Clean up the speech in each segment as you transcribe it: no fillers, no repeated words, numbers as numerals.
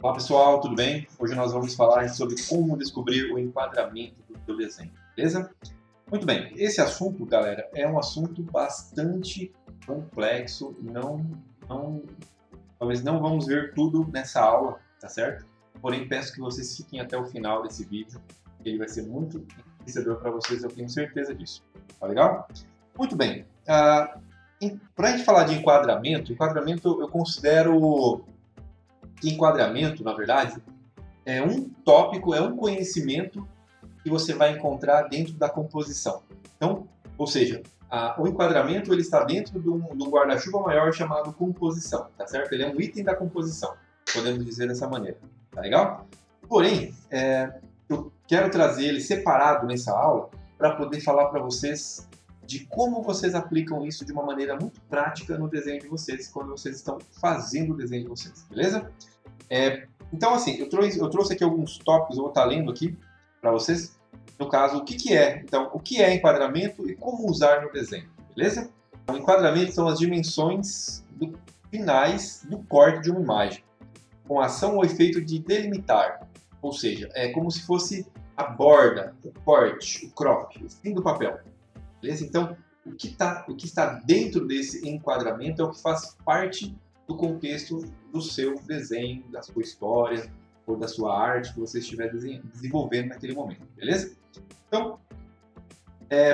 Olá pessoal, tudo bem? Hoje nós vamos falar sobre como descobrir o enquadramento do seu desenho, beleza? Muito bem, esse assunto, galera, é um assunto bastante complexo, talvez não vamos ver tudo nessa aula, tá certo? Porém, peço que vocês fiquem até o final desse vídeo, ele vai ser muito enriquecedor para vocês, eu tenho certeza disso, tá legal? Muito bem, para a gente falar de enquadramento eu considero que enquadramento, na verdade, é um tópico, é um conhecimento que você vai encontrar dentro da composição. Então, ou seja, o enquadramento ele está dentro de um guarda-chuva maior chamado composição, tá certo? Ele é um item da composição, podemos dizer dessa maneira, tá legal? Porém, eu quero trazer ele separado nessa aula para poder falar para vocês de como vocês aplicam isso de uma maneira muito prática no desenho de vocês, quando vocês estão fazendo o desenho de vocês, beleza? Então, assim, eu trouxe aqui alguns tópicos, eu vou estar lendo aqui para vocês, no caso, o que é? Então, o que é enquadramento e como usar no desenho, beleza? Então, enquadramento são as dimensões finais do corte de uma imagem, com a ação ou efeito de delimitar, ou seja, é como se fosse a borda, o corte, o crop, o fim do papel. Beleza? Então, o que está dentro desse enquadramento é o que faz parte do contexto do seu desenho, da sua história ou da sua arte que você estiver desenvolvendo naquele momento, beleza? Então,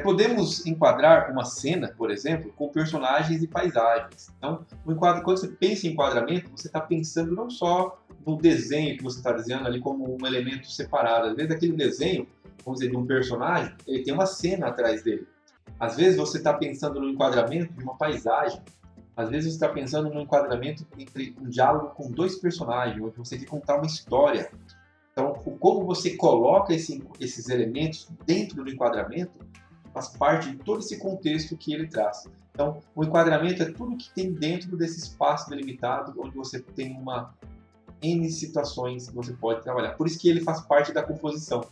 podemos enquadrar uma cena, por exemplo, com personagens e paisagens. Então, quando você pensa em enquadramento, você está pensando não só no desenho que você está desenhando ali como um elemento separado. Às vezes, aquele desenho, vamos dizer, de um personagem, ele tem uma cena atrás dele. Às vezes você está pensando no enquadramento de uma paisagem. Às vezes você está pensando no enquadramento entre um diálogo com dois personagens, onde você quer contar uma história. Então, como você coloca esses elementos dentro do enquadramento faz parte de todo esse contexto que ele traz. Então, o enquadramento é tudo que tem dentro desse espaço delimitado, onde você tem N situações que você pode trabalhar. Por isso que ele faz parte da composição.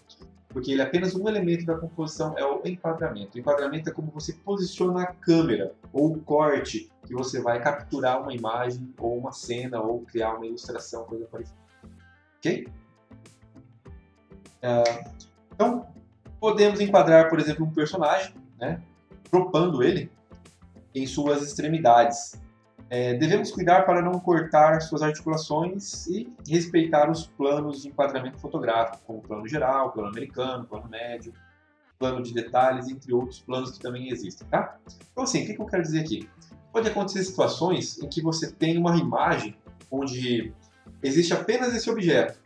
Porque ele é apenas um elemento da composição, é o enquadramento. O enquadramento é como você posiciona a câmera, ou o corte, que você vai capturar uma imagem, ou uma cena, ou criar uma ilustração, coisa parecida. Ok? Então, podemos enquadrar, por exemplo, um personagem, né, propando ele em suas extremidades. Devemos cuidar para não cortar suas articulações e respeitar os planos de enquadramento fotográfico, como o plano geral, plano americano, plano médio, plano de detalhes, entre outros planos que também existem, tá? Então, assim, o que eu quero dizer aqui? Pode acontecer situações em que você tem uma imagem onde existe apenas esse objeto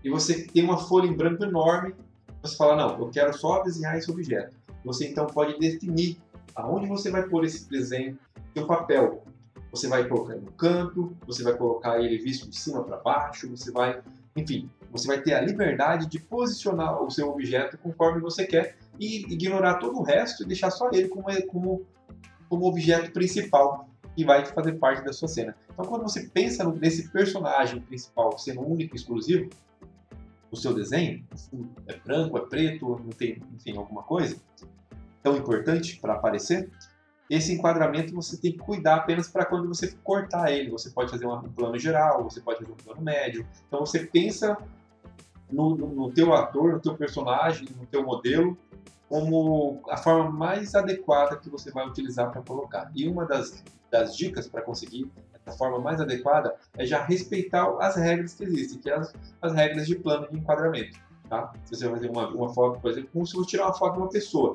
e você tem uma folha em branco enorme, você fala, não, eu quero só desenhar esse objeto. Você, então, pode definir aonde você vai pôr esse desenho, seu papel. Você vai colocar no canto, você vai colocar ele visto de cima para baixo, você vai ter a liberdade de posicionar o seu objeto conforme você quer e ignorar todo o resto e deixar só ele como objeto principal que vai fazer parte da sua cena. Então, quando você pensa nesse personagem principal sendo único e exclusivo, o seu desenho, é branco, é preto, não tem, enfim, alguma coisa tão importante para aparecer, esse enquadramento você tem que cuidar apenas para quando você cortar ele. Você pode fazer um plano geral, você pode fazer um plano médio. Então você pensa no teu ator, no teu personagem, no teu modelo, como a forma mais adequada que você vai utilizar para colocar. E uma das dicas para conseguir essa forma mais adequada é já respeitar as regras que existem, que é as regras de plano de enquadramento. Tá? Se você vai fazer uma foto, por exemplo, como se você tirar uma foto de uma pessoa.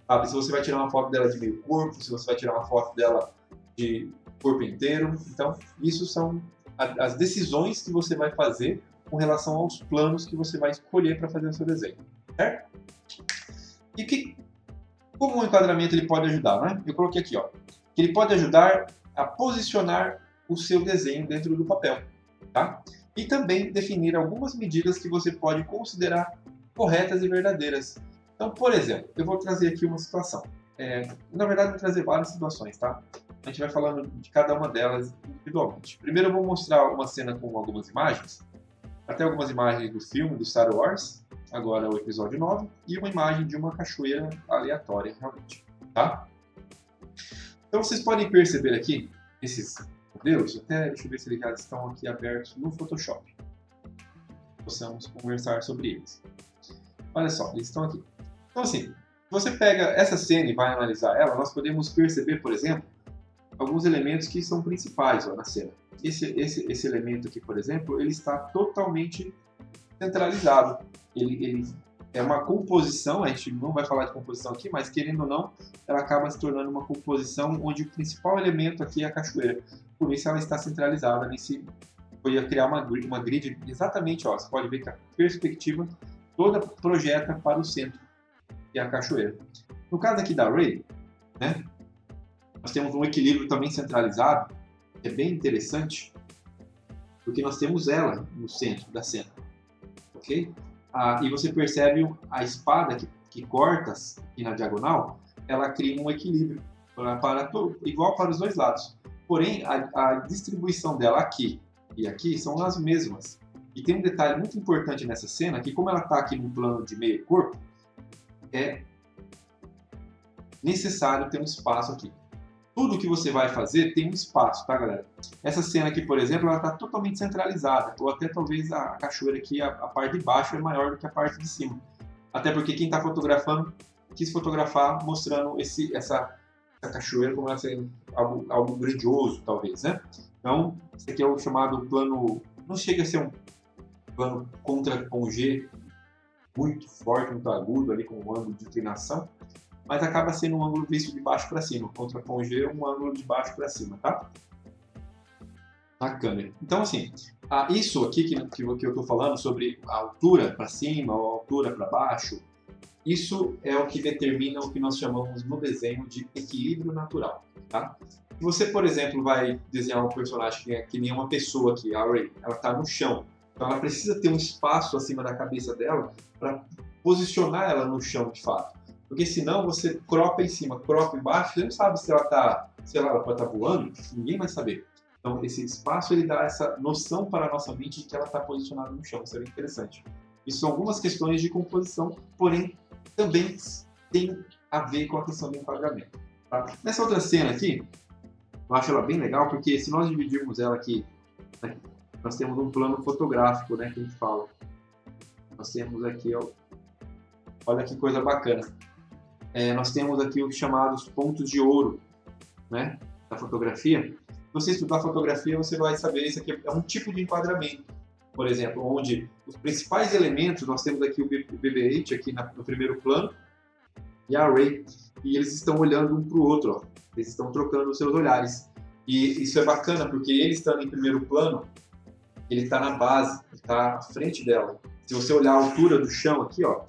Sabe, se você vai tirar uma foto dela de meio corpo, se você vai tirar uma foto dela de corpo inteiro. Então, isso são as decisões que você vai fazer com relação aos planos que você vai escolher para fazer o seu desenho. Certo? E como o enquadramento ele pode ajudar? Né? Eu coloquei aqui, ó, que ele pode ajudar a posicionar o seu desenho dentro do papel. Tá? E também definir algumas medidas que você pode considerar corretas e verdadeiras. Então, por exemplo, eu vou trazer aqui uma situação. Na verdade, eu vou trazer várias situações, tá? A gente vai falando de cada uma delas individualmente. Primeiro, eu vou mostrar uma cena com algumas imagens, até algumas imagens do filme, do Star Wars, agora o episódio 9, e uma imagem de uma cachoeira aleatória, realmente, tá? Então, vocês podem perceber aqui, esses modelos, deixa eu ver se eles já estão aqui abertos no Photoshop. possamos conversar sobre eles. Olha só, eles estão aqui. Então, assim, se você pega essa cena e vai analisar ela, nós podemos perceber, por exemplo, alguns elementos que são principais na cena. Esse elemento aqui, por exemplo, ele está totalmente centralizado. Ele é uma composição, a gente não vai falar de composição aqui, mas querendo ou não, ela acaba se tornando uma composição onde o principal elemento aqui é a cachoeira. Por isso ela está centralizada nesse... Eu ia criar uma grid exatamente, ó, você pode ver que a perspectiva toda projeta para o centro, que é a cachoeira. No caso aqui da Ray, né, nós temos um equilíbrio também centralizado, que é bem interessante, porque nós temos ela no centro da cena, ok? E você percebe a espada que corta aqui na diagonal, ela cria um equilíbrio igual para os dois lados. Porém, a distribuição dela aqui e aqui são as mesmas. E tem um detalhe muito importante nessa cena, que como ela está aqui no plano de meio corpo, é necessário ter um espaço aqui. Tudo que você vai fazer tem um espaço, tá, galera? Essa cena aqui, por exemplo, ela está totalmente centralizada, ou até talvez a cachoeira aqui, a parte de baixo é maior do que a parte de cima. Até porque quem está fotografando quis fotografar mostrando essa cachoeira como ela sendo algo grandioso, talvez, né? Então, esse aqui é o chamado plano, não chega a ser um plano com G muito forte, muito agudo, ali com um ângulo de inclinação, mas acaba sendo um ângulo visto de baixo para cima. Contra com G é um ângulo de baixo para cima, tá? Na câmera. Então, assim, isso aqui que eu estou falando sobre a altura para cima ou a altura para baixo, isso é o que determina o que nós chamamos no desenho de equilíbrio natural, tá? Se você, por exemplo, vai desenhar um personagem que nem uma pessoa aqui, a Ray, ela está no chão, então ela precisa ter um espaço acima da cabeça dela para posicionar ela no chão de fato. Porque senão você cropa em cima, cropa embaixo, você não sabe se ela está, sei lá, ela pode estar voando, ninguém vai saber. Então esse espaço ele dá essa noção para a nossa mente de que ela está posicionada no chão, isso é bem interessante. Isso são algumas questões de composição, porém também tem a ver com a questão do enquadramento. Tá? Nessa outra cena aqui, eu acho ela bem legal, porque se nós dividirmos ela aqui, né, nós temos um plano fotográfico, né, que a gente fala. Nós temos aqui, ó, olha que coisa bacana. Nós temos aqui os chamados pontos de ouro, né, da fotografia. Se você estudar fotografia, você vai saber, isso aqui é um tipo de enquadramento. Por exemplo, onde os principais elementos, nós temos aqui o BB-8 aqui no primeiro plano e a Ray, e eles estão olhando um para o outro, ó. Eles estão trocando os seus olhares. E isso é bacana, porque ele estando em primeiro plano, ele está na base, está à frente dela. Se você olhar a altura do chão aqui, ó,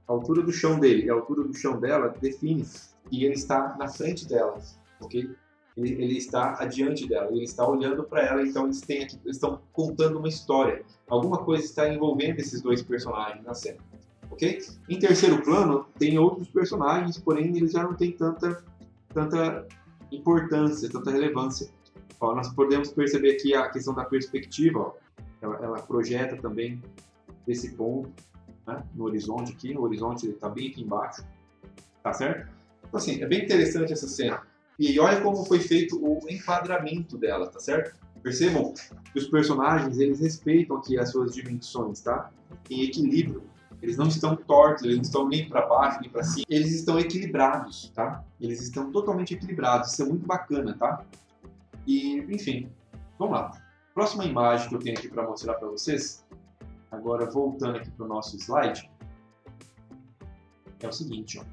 a altura do chão dele e a altura do chão dela define que ele está na frente dela, ok? Ele está adiante dela, ele está olhando para ela, então eles estão contando uma história. Alguma coisa está envolvendo esses dois personagens na cena, ok? Em terceiro plano, tem outros personagens, porém eles já não têm tanta importância, tanta relevância. Ó, nós podemos perceber aqui a questão da perspectiva, ó. Ela projeta também esse ponto, né, no horizonte aqui, o horizonte está bem aqui embaixo, tá certo? Então assim, é bem interessante essa cena. E olha como foi feito o enquadramento dela, tá certo? Percebam que os personagens, eles respeitam aqui as suas dimensões, tá? Em equilíbrio. Eles não estão tortos, eles não estão nem para baixo, nem para cima. Eles estão equilibrados, tá? Eles estão totalmente equilibrados. Isso é muito bacana, tá? E, enfim, vamos lá. Próxima imagem que eu tenho aqui para mostrar para vocês, agora voltando aqui para o nosso slide, é o seguinte, ó.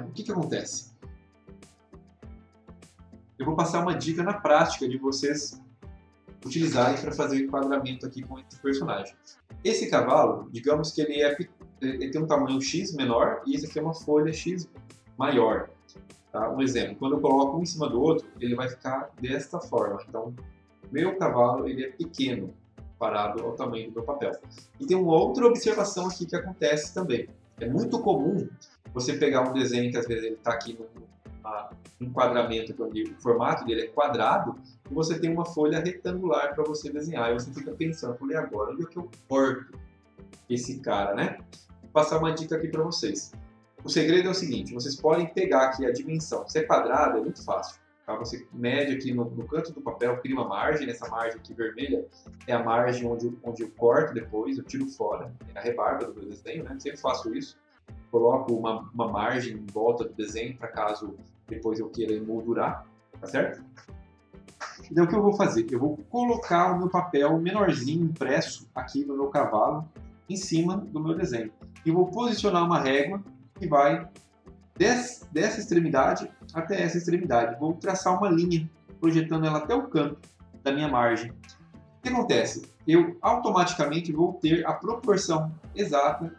O que acontece? Eu vou passar uma dica na prática de vocês utilizarem para fazer o enquadramento aqui com esse personagem. Esse cavalo, digamos que ele tem um tamanho X menor e esse aqui é uma folha X maior. Tá? Um exemplo, quando eu coloco um em cima do outro, ele vai ficar desta forma. Então, meu cavalo ele é pequeno, comparado ao tamanho do meu papel. E tem uma outra observação aqui que acontece também. É muito comum você pegar um desenho que às vezes ele está aqui no enquadramento, onde o formato dele é quadrado, e você tem uma folha retangular para você desenhar. E você fica pensando, falei, agora onde é que eu corto esse cara, né? Vou passar uma dica aqui para vocês. O segredo é o seguinte, vocês podem pegar aqui a dimensão. Se é quadrado, é muito fácil. Tá? Você mede aqui no canto do papel, cria uma margem. Essa margem aqui vermelha é a margem onde eu corto depois, eu tiro fora, é a rebarba do meu desenho, né? Sempre faço isso. Coloco uma margem em volta do desenho para caso depois eu queira emoldurar, tá certo? Então o que eu vou fazer? Eu vou colocar o meu papel menorzinho impresso aqui no meu cavalo em cima do meu desenho. E vou posicionar uma régua que vai dessa extremidade até essa extremidade. Vou traçar uma linha, projetando ela até o canto da minha margem. O que acontece? Eu automaticamente vou ter a proporção exata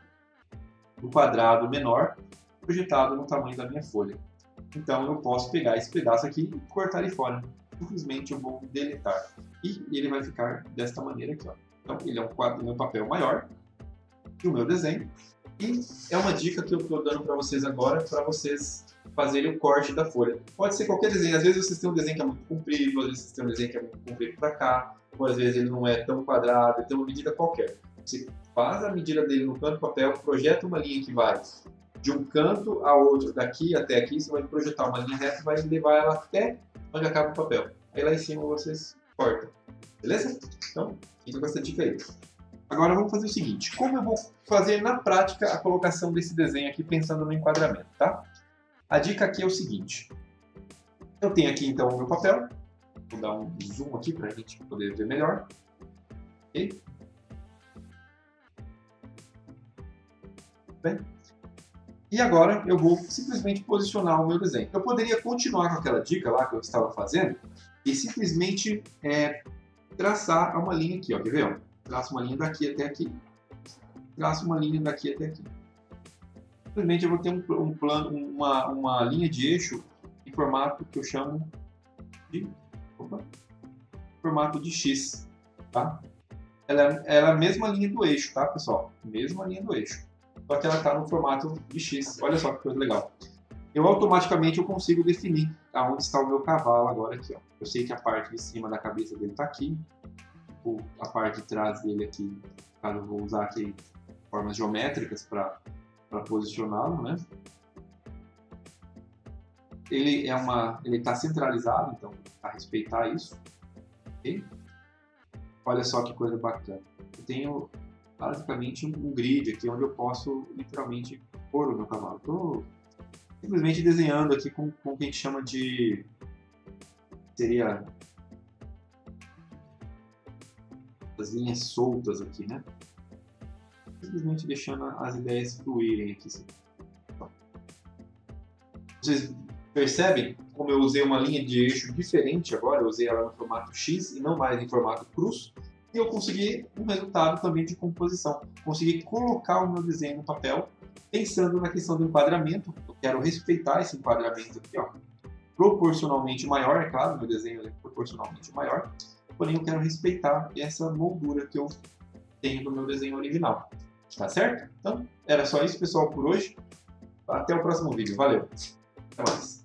do quadrado menor projetado no tamanho da minha folha. Então eu posso pegar esse pedaço aqui e cortar ele fora. Simplesmente eu vou deletar. E ele vai ficar desta maneira aqui. Ó. Então ele é um meu papel maior que o meu desenho. E é uma dica que eu estou dando para vocês agora, para vocês fazerem o corte da folha. Pode ser qualquer desenho. Às vezes vocês têm um desenho que é muito comprido, às vezes vocês têm um desenho que é muito comprido para cá, ou às vezes ele não é tão quadrado, ele tem uma medida qualquer. Você faz a medida dele no canto do papel, projeta uma linha que vai de um canto a outro, daqui até aqui, você vai projetar uma linha reta e vai levar ela até onde acaba o papel. Aí lá em cima vocês cortam. Beleza? Então, fica com essa dica aí. Agora vamos fazer o seguinte, como eu vou fazer na prática a colocação desse desenho aqui pensando no enquadramento, tá? A dica aqui é o seguinte, eu tenho aqui então o meu papel, vou dar um zoom aqui para a gente poder ver melhor. Ok? Bem, e agora eu vou simplesmente posicionar o meu desenho. Eu poderia continuar com aquela dica lá que eu estava fazendo e simplesmente traçar uma linha aqui, ó, quer ver? Ó? Traço uma linha daqui até aqui, traço uma linha daqui até aqui. Simplesmente eu vou ter um plano, uma linha de eixo em formato que eu chamo de formato de X, tá? Ela é a mesma linha do eixo, tá, pessoal? Mesma linha do eixo. Só que ela está no formato de X. Olha só que coisa legal. Eu automaticamente consigo definir aonde está o meu cavalo agora aqui, ó. Eu sei que a parte de cima da cabeça dele está aqui, a parte de trás dele aqui, caso eu vou usar aqui formas geométricas para posicioná-lo, né? Ele está centralizado, então para respeitar isso, ok? Olha só que coisa bacana. Eu tenho basicamente um grid aqui onde eu posso literalmente pôr o meu cavalo. Estou simplesmente desenhando aqui com o que a gente chama de seria as linhas soltas aqui, né? Simplesmente deixando as ideias fluírem aqui. Vocês percebem como eu usei uma linha de eixo diferente agora? Eu usei ela no formato X e não mais em formato cruz. E eu consegui um resultado também de composição. Consegui colocar o meu desenho no papel, pensando na questão do enquadramento. Eu quero respeitar esse enquadramento aqui, ó. Proporcionalmente maior, é claro, meu desenho é proporcionalmente maior. Porém, eu quero respeitar essa moldura que eu tenho no meu desenho original. Tá certo? Então, era só isso, pessoal, por hoje. Até o próximo vídeo. Valeu! Até mais!